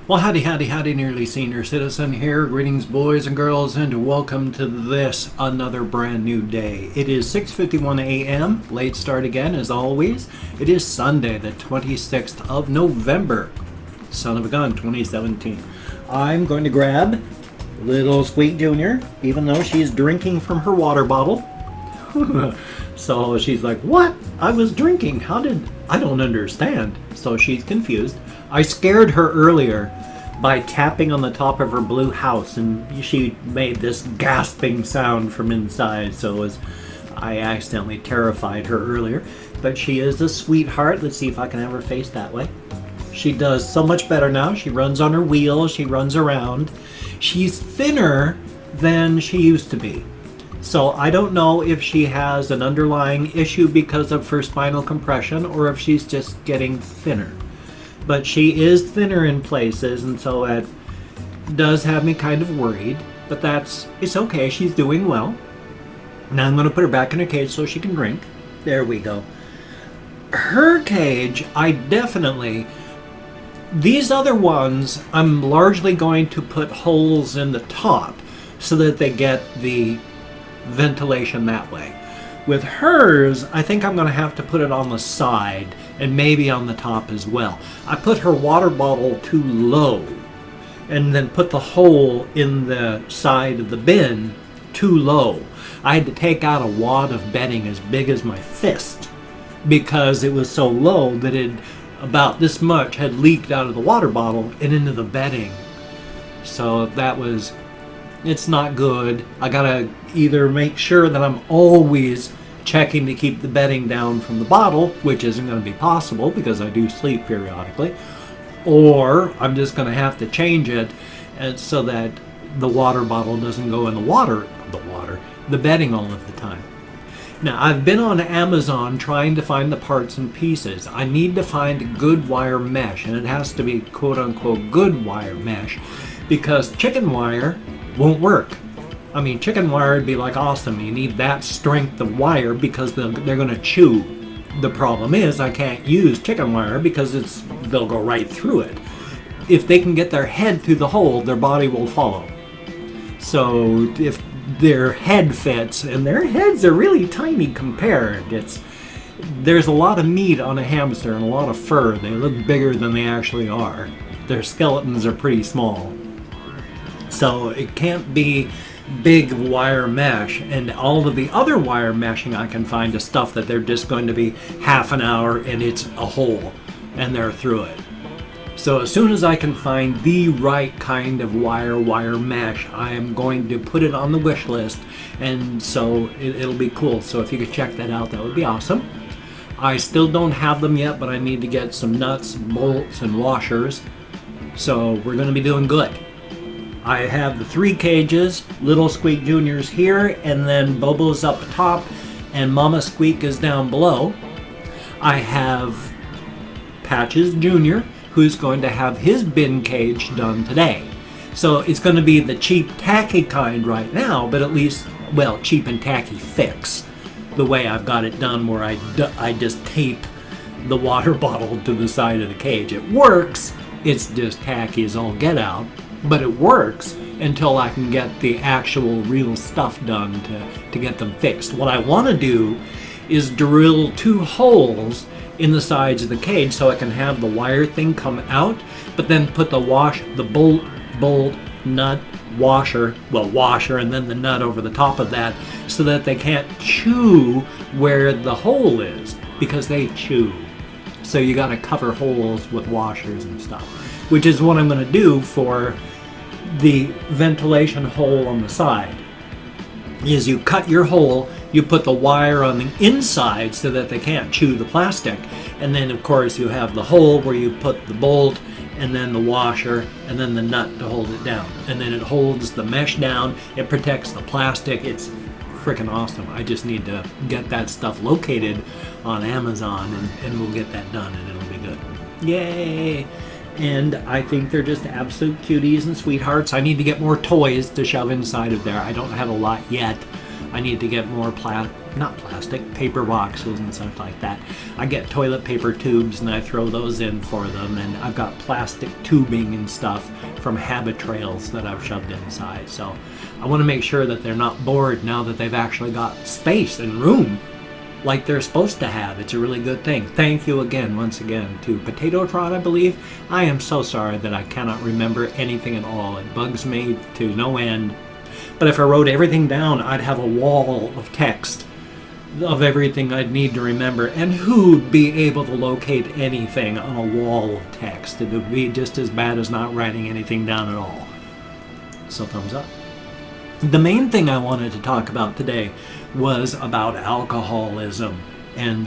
Well, howdy, howdy, howdy, nearly senior citizen here. Greetings, boys and girls, and welcome to this, another brand new day. It is 6:51 a.m., late start again, as always. It is Sunday, the 26th of November, son of a gun, 2017. I'm going to grab little Squeak Jr., even though she's drinking from her water bottle. So she's like, what? I was drinking. I don't understand. So she's confused. I scared her earlier by tapping on the top of her blue house, and she made this gasping sound from inside, so I accidentally terrified her earlier. But she is a sweetheart. Let's see if I can have her face that way. She does so much better now. She runs on her wheel. She runs around. She's thinner than she used to be. So I don't know if she has an underlying issue because of her spinal compression or if she's just getting thinner. But she is thinner in places, and so it does have me kind of worried. But it's okay. She's doing well. Now I'm going to put her back in her cage so she can drink. There we go. Her cage, these other ones, I'm largely going to put holes in the top so that they get the ventilation that way. With hers, I think I'm going to have to put it on the side and maybe on the top as well. I put her water bottle too low and then put the hole in the side of the bin too low. I had to take out a wad of bedding as big as my fist because it was so low that it about this much had leaked out of the water bottle and into the bedding. So it's not good. I gotta either make sure that I'm always checking to keep the bedding down from the bottle, which isn't going to be possible because I do sleep periodically, or I'm just going to have to change it and so that the water bottle doesn't go in the bedding all of the time. Now, I've been on Amazon trying to find the parts and pieces. I need to find good wire mesh, and it has to be quote-unquote good wire mesh because chicken wire won't work. I mean, chicken wire would be like awesome. You need that strength of wire because they're going to chew. The problem is I can't use chicken wire because they'll go right through it. If they can get their head through the hole, their body will follow. So if their head fits, and their heads are really tiny compared, there's a lot of meat on a hamster and a lot of fur. They look bigger than they actually are. Their skeletons are pretty small. So it can't be big wire mesh, and all of the other wire meshing I can find is stuff that they're just going to be half an hour and it's a hole and they're through it. So as soon as I can find the right kind of wire mesh, I am going to put it on the wish list, and so it'll be cool. So if you could check that out, that would be awesome. I still don't have them yet, but I need to get some nuts, bolts, and washers. So we're going to be doing good. I have the 3 cages, little Squeak Jr.'s here, and then Bobo's up top, and Mama Squeak is down below. I have Patches Jr., who's going to have his bin cage done today. So it's going to be the cheap, tacky kind right now, but at least, cheap and tacky fix. The way I've got it done where I just tape the water bottle to the side of the cage. It works, it's just tacky as all get out. But it works until I can get the actual real stuff done to get them fixed. What I want to do is drill 2 holes in the sides of the cage so I can have the wire thing come out, but then put the bolt, nut, washer, and then the nut over the top of that so that they can't chew where the hole is because they chew. So you got to cover holes with washers and stuff, which is what I'm going to do for the ventilation hole on the side. Is you cut your hole, you put the wire on the inside so that they can't chew the plastic, and then of course you have the hole where you put the bolt and then the washer and then the nut to hold it down, and then it holds the mesh down, it protects the plastic. It's freaking awesome. I just need to get that stuff located on Amazon and we'll get that done and it'll be good. Yay! And I think they're just absolute cuties and sweethearts. I need to get more toys to shove inside of there. I don't have a lot yet. I need to get more not plastic, paper boxes and stuff like that. I get toilet paper tubes and I throw those in for them, and I've got plastic tubing and stuff from habit trails that I've shoved inside. So I want to make sure that they're not bored now that they've actually got space and room like they're supposed to have. It's a really good thing. Thank you again, once again, to Potato Trot, I believe. I am so sorry that I cannot remember anything at all. It bugs me to no end. But if I wrote everything down, I'd have a wall of text of everything I'd need to remember. And who'd be able to locate anything on a wall of text? It would be just as bad as not writing anything down at all. So thumbs up. The main thing I wanted to talk about today was about alcoholism and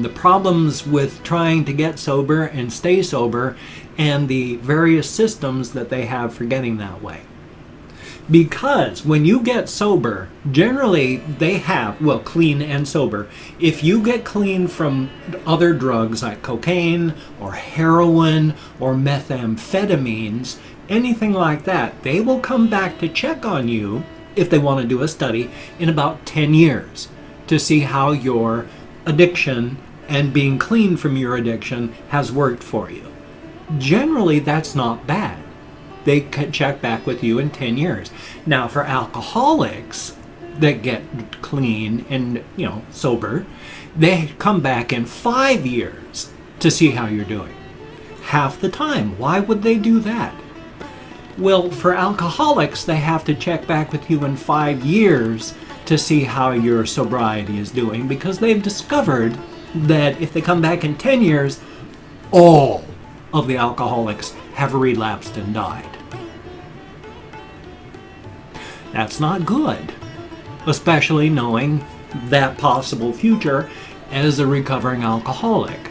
the problems with trying to get sober and stay sober, and the various systems that they have for getting that way. Because when you get sober, generally they have, well, clean and sober. If you get clean from other drugs like cocaine or heroin or methamphetamines, anything like that, they will come back to check on you, if they want to do a study, in about 10 years to see how your addiction and being clean from your addiction has worked for you. Generally, that's not bad. They can check back with you in 10 years. Now, for alcoholics that get clean and, sober, they come back in 5 years to see how you're doing. Half the time. Why would they do that? Well, for alcoholics, they have to check back with you in 5 years to see how your sobriety is doing, because they've discovered that if they come back in 10 years, all of the alcoholics have relapsed and died. That's not good, especially knowing that possible future as a recovering alcoholic.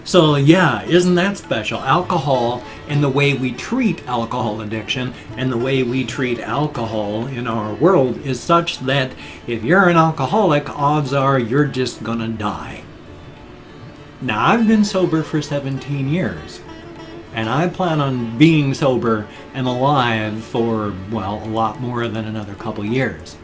So yeah, isn't that special? Alcohol and the way we treat alcohol addiction and the way we treat alcohol in our world is such that if you're an alcoholic, odds are you're just gonna die. Now, I've been sober for 17 years, and I plan on being sober and alive for, well, a lot more than another couple years.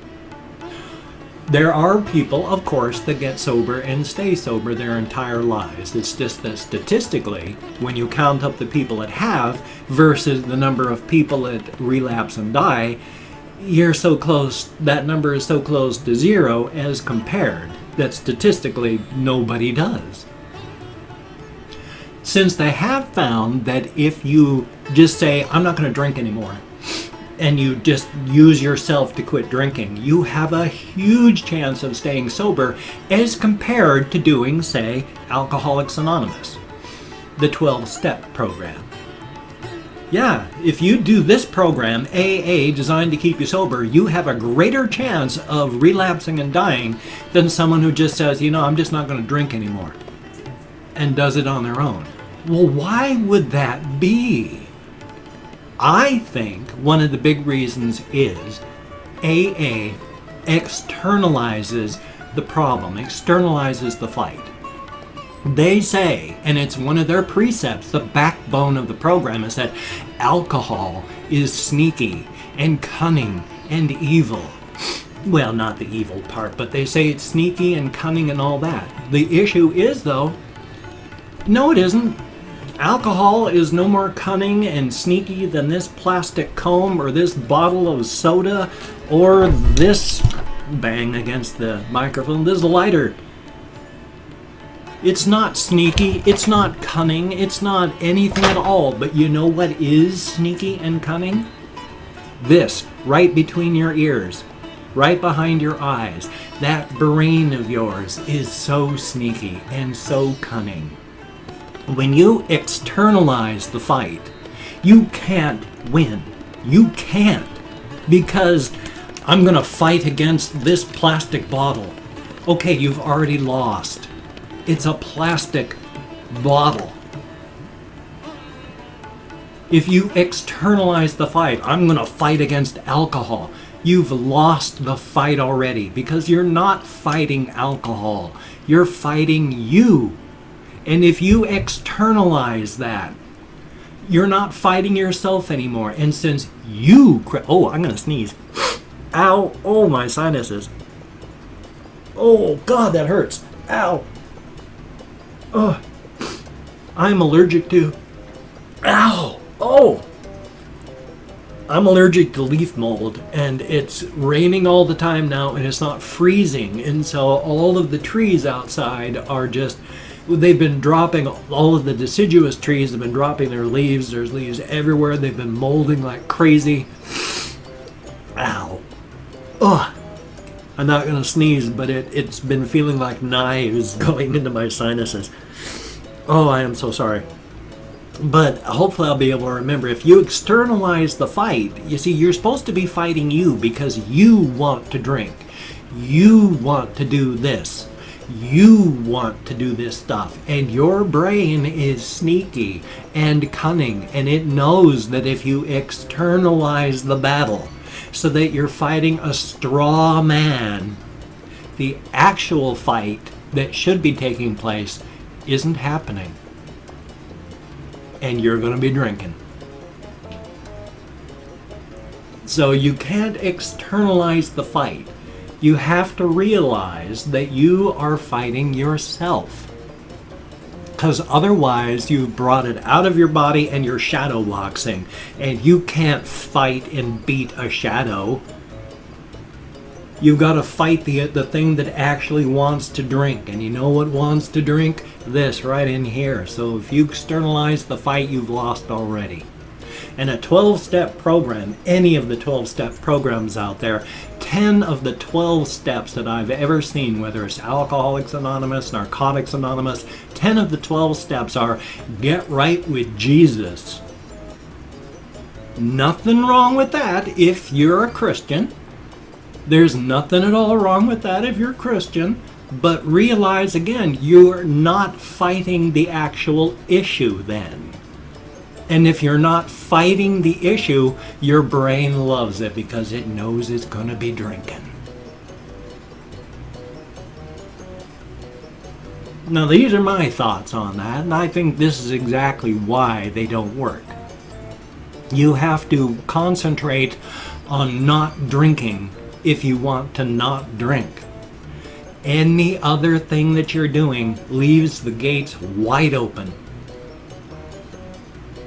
There are people, of course, that get sober and stay sober their entire lives. It's just that statistically, when you count up the people that have versus the number of people that relapse and die, you're so close, that number is so close to zero as compared, that statistically nobody does. Since they have found that if you just say, I'm not going to drink anymore, and you just use yourself to quit drinking, you have a huge chance of staying sober as compared to doing, say, Alcoholics Anonymous, the 12-step program. Yeah, if you do this program, AA, designed to keep you sober, you have a greater chance of relapsing and dying than someone who just says, I'm just not going to drink anymore, and does it on their own. Well, why would that be? I think one of the big reasons is AA externalizes the problem, externalizes the fight. They say, and it's one of their precepts, the backbone of the program is that alcohol is sneaky and cunning and evil. Well, not the evil part, but they say it's sneaky and cunning and all that. The issue is, though, no, it isn't. Alcohol is no more cunning and sneaky than this plastic comb or this bottle of soda or this, bang against the microphone, this lighter. It's not sneaky, it's not cunning, it's not anything at all. But you know what is sneaky and cunning? This, right between your ears, right behind your eyes. That brain of yours is so sneaky and so cunning. When you externalize the fight, you can't win. You can't. Because I'm going to fight against this plastic bottle. Okay, you've already lost. It's a plastic bottle. If you externalize the fight, I'm going to fight against alcohol. You've lost the fight already, because you're not fighting alcohol. You're fighting you. And if you externalize that, you're not fighting yourself anymore. And since you, I'm going to sneeze. Ow, oh, my sinuses. Oh, God, that hurts. Ow. Oh, I'm allergic to... Ow. Oh. I'm allergic to leaf mold, and it's raining all the time now, and it's not freezing. And so all of the trees outside are just... They've been dropping, all of the deciduous trees have been dropping their leaves. There's leaves everywhere. They've been molding like crazy. Ow. Ugh. I'm not going to sneeze, but it's been feeling like knives going into my sinuses. Oh, I am so sorry. But hopefully I'll be able to remember. If you externalize the fight, you see, you're supposed to be fighting you because you want to drink. You want to do this. You want to do this stuff, and your brain is sneaky and cunning, and it knows that if you externalize the battle so that you're fighting a straw man, the actual fight that should be taking place isn't happening, and you're going to be drinking. So you can't externalize the fight. You have to realize that you are fighting yourself. Because otherwise you've brought it out of your body and you're shadow boxing. And you can't fight and beat a shadow. You've got to fight the thing that actually wants to drink. And you know what wants to drink? This right in here. So if you externalize the fight, you've lost already. And a 12-step program, any of the 12-step programs out there, 10 of the 12 steps that I've ever seen, whether it's Alcoholics Anonymous, Narcotics Anonymous, 10 of the 12 steps are get right with Jesus. Nothing wrong with that if you're a Christian. There's nothing at all wrong with that if you're a Christian. But realize again, you're not fighting the actual issue then. And if you're not fighting the issue, your brain loves it because it knows it's going to be drinking. Now, these are my thoughts on that, and I think this is exactly why they don't work. You have to concentrate on not drinking if you want to not drink. Any other thing that you're doing leaves the gates wide open.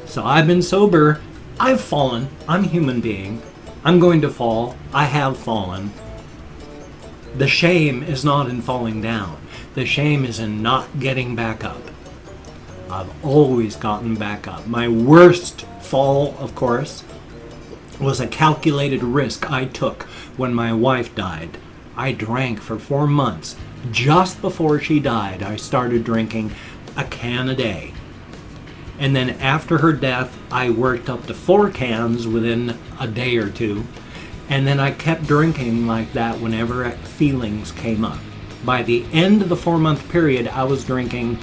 So I've been sober, I've fallen, I'm a human being, I'm going to fall, I have fallen. The shame is not in falling down, the shame is in not getting back up. I've always gotten back up. My worst fall, of course, was a calculated risk I took when my wife died. I drank for 4 months. Just before she died, I started drinking a can a day. And then after her death, I worked up to 4 cans within a day or two. And then I kept drinking like that whenever feelings came up. By the end of the 4-month period, I was drinking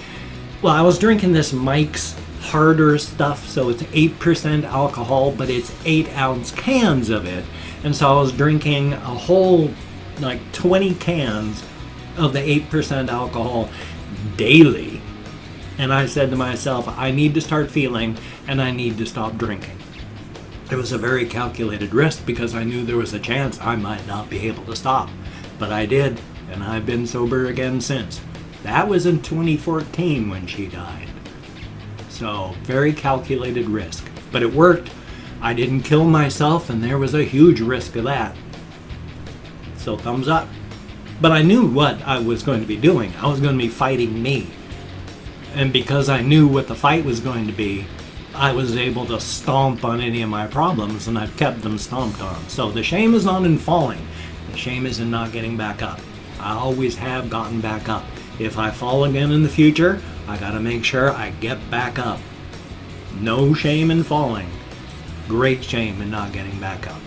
this Mike's harder stuff. So it's 8% alcohol, but it's 8-ounce cans of it. And so I was drinking a whole, 20 cans of the 8% alcohol daily. And I said to myself, I need to start feeling and I need to stop drinking. It was a very calculated risk because I knew there was a chance I might not be able to stop. But I did, and I've been sober again since. That was in 2014 when she died. So, very calculated risk. But it worked. I didn't kill myself, and there was a huge risk of that. So, thumbs up. But I knew what I was going to be doing. I was going to be fighting me. And because I knew what the fight was going to be, I was able to stomp on any of my problems, and I've kept them stomped on. So the shame is not in falling. The shame is in not getting back up. I always have gotten back up. If I fall again in the future, I gotta make sure I get back up. No shame in falling. Great shame in not getting back up.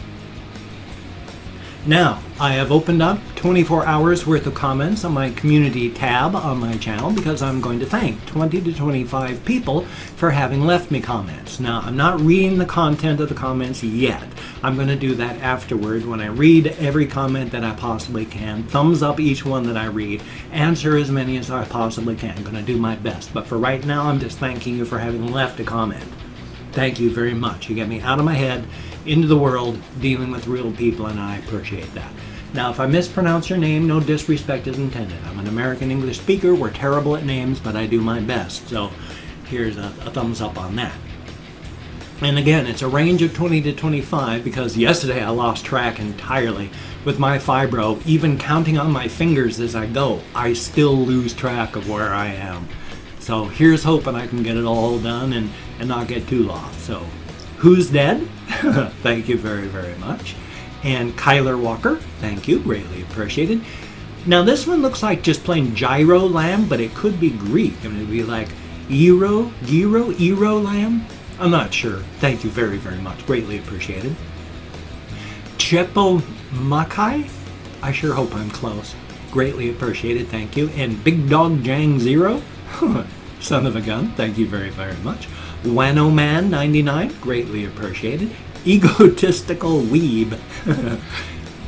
Now, I have opened up 24 hours worth of comments on my community tab on my channel because I'm going to thank 20 to 25 people for having left me comments. Now, I'm not reading the content of the comments yet. I'm going to do that afterward when I read every comment that I possibly can, thumbs up each one that I read, answer as many as I possibly can. I'm going to do my best. But for right now, I'm just thanking you for having left a comment. Thank you very much. You get me out of my head, into the world, dealing with real people, and I appreciate that. Now, if I mispronounce your name, no disrespect is intended. I'm an American English speaker. We're terrible at names, but I do my best. So here's a thumbs up on that. And again, it's a range of 20 to 25 because yesterday I lost track entirely. With my fibro, even counting on my fingers as I go, I still lose track of where I am. So here's hoping I can get it all done and not get too lost. So who's dead? Thank you very, very much. And Kyler Walker, thank you, greatly appreciated. Now this one looks like just plain gyro lamb, but it could be Greek. I mean, it'd be like gyro lamb? I'm not sure. Thank you very, very much. Greatly appreciated. Chepo Makai? I sure hope I'm close. Greatly appreciated. Thank you. And Big Dog Jang Zero? Son of a gun. Thank you very, very much. Wano Man 99? Greatly appreciated. Egotistical Weeb.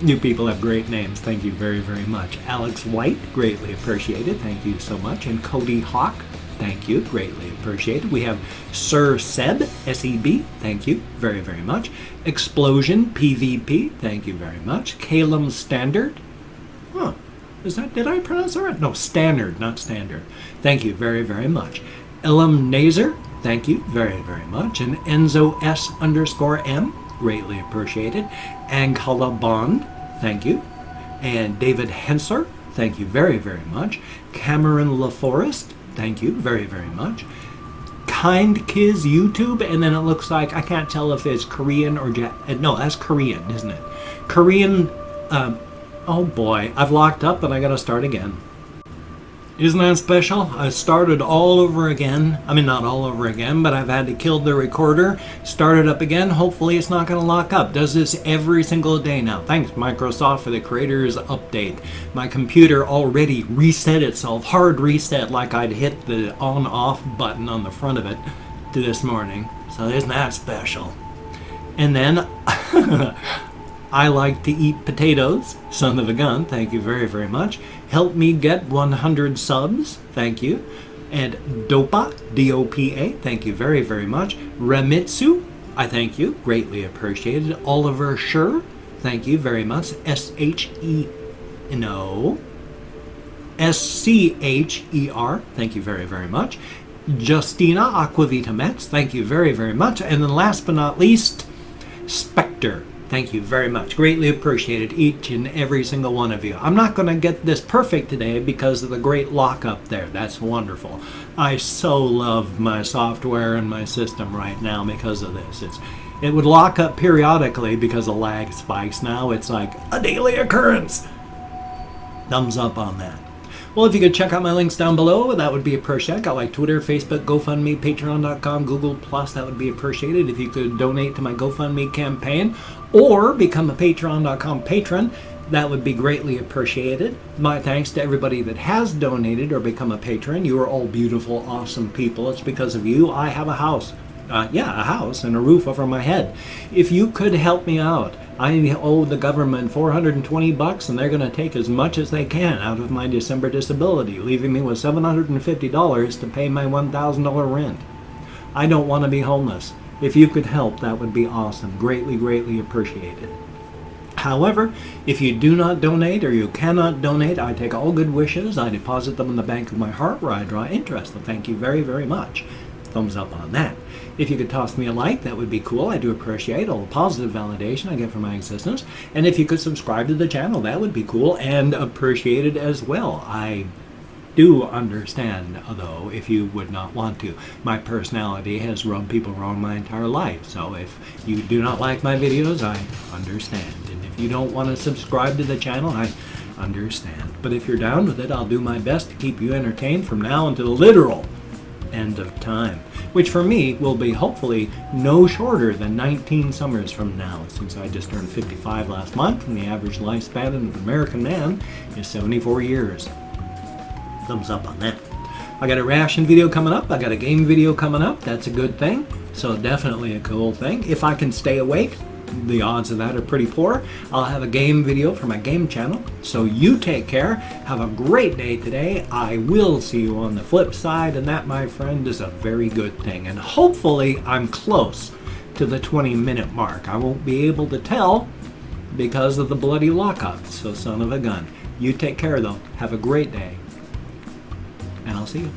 You people have great names. Thank you very, very much. Alex White? Greatly appreciated. Thank you so much. And Cody Hawk? Thank you, greatly appreciated. We have Sir Seb, S-E-B, thank you very, very much. Explosion, PvP, thank you very much. Calum Standard, did I pronounce that right? No, Standard, not Standard. Thank you very, very much. Elam Nazer, thank you very, very much. And Enzo S_M, greatly appreciated. Angela Bond, thank you. And David Hensler, thank you very, very much. Cameron LaForest, thank you very, very much. Kind Kiz YouTube, and then it looks like, I can't tell if it's Korean or no, that's Korean, isn't it? Korean, oh boy, I've locked up and I gotta start again. Isn't that special? I started all over again. I mean, not all over again, but I've had to kill the recorder, start it up again. Hopefully it's not going to lock up. Does this every single day now. Thanks, Microsoft, for the creator's update. My computer already reset itself, hard reset, like I'd hit the on-off button on the front of it this morning. So isn't that special? And then I like to eat potatoes. Son of a gun, thank you very, very much. Help me get 100 subs, thank you. And Dopa, D-O-P-A, thank you very, very much. Remitsu, I thank you, greatly appreciated. Oliver Scher, thank you very much. S-C-H-E-R, thank you very, very much. Justina Aquavita Metz, thank you very, very much. And then last but not least, Spectre. Thank you very much. Greatly appreciated, each and every single one of you. I'm not going to get this perfect today because of the great lockup there. That's wonderful. I so love my software and my system right now because of this. It would lock up periodically because of lag spikes. Now it's like a daily occurrence. Thumbs up on that. Well, if you could check out my links down below, that would be appreciated. I got like Twitter, Facebook, GoFundMe, Patreon.com, Google+, that would be appreciated. If you could donate to my GoFundMe campaign or become a Patreon.com patron, that would be greatly appreciated. My thanks to everybody that has donated or become a patron. You are all beautiful, awesome people. It's because of you I have a house. A house and a roof over my head. If you could help me out, I owe the government $420 and they're going to take as much as they can out of my December disability, leaving me with $750 to pay my $1,000 rent. I don't want to be homeless. If you could help, that would be awesome. Greatly, greatly appreciated. However, if you do not donate or you cannot donate, I take all good wishes. I deposit them in the bank of my heart where I draw interest. So thank you very, very much. Thumbs up on that. If you could toss me a like, that would be cool. I do appreciate all the positive validation I get from my existence. And if you could subscribe to the channel, that would be cool and appreciated as well. I do understand, though, if you would not want to. My personality has rubbed people wrong my entire life. So if you do not like my videos, I understand. And if you don't want to subscribe to the channel, I understand. But if you're down with it, I'll do my best to keep you entertained from now until the literal end of time, which for me will be hopefully no shorter than 19 summers from now, since I just turned 55 last month and the average lifespan of an American man is 74 years. Thumbs up on that. I got a ration video coming up. I got a game video coming up. That's a good thing. So definitely a cool thing. If I can stay awake, the odds of that are pretty poor. I'll have a game video for my game channel. So you take care. Have a great day today. I will see you on the flip side. And that, my friend, is a very good thing. And hopefully I'm close to the 20-minute mark. I won't be able to tell because of the bloody lockup. So son of a gun. You take care though. Have a great day. And I'll see you.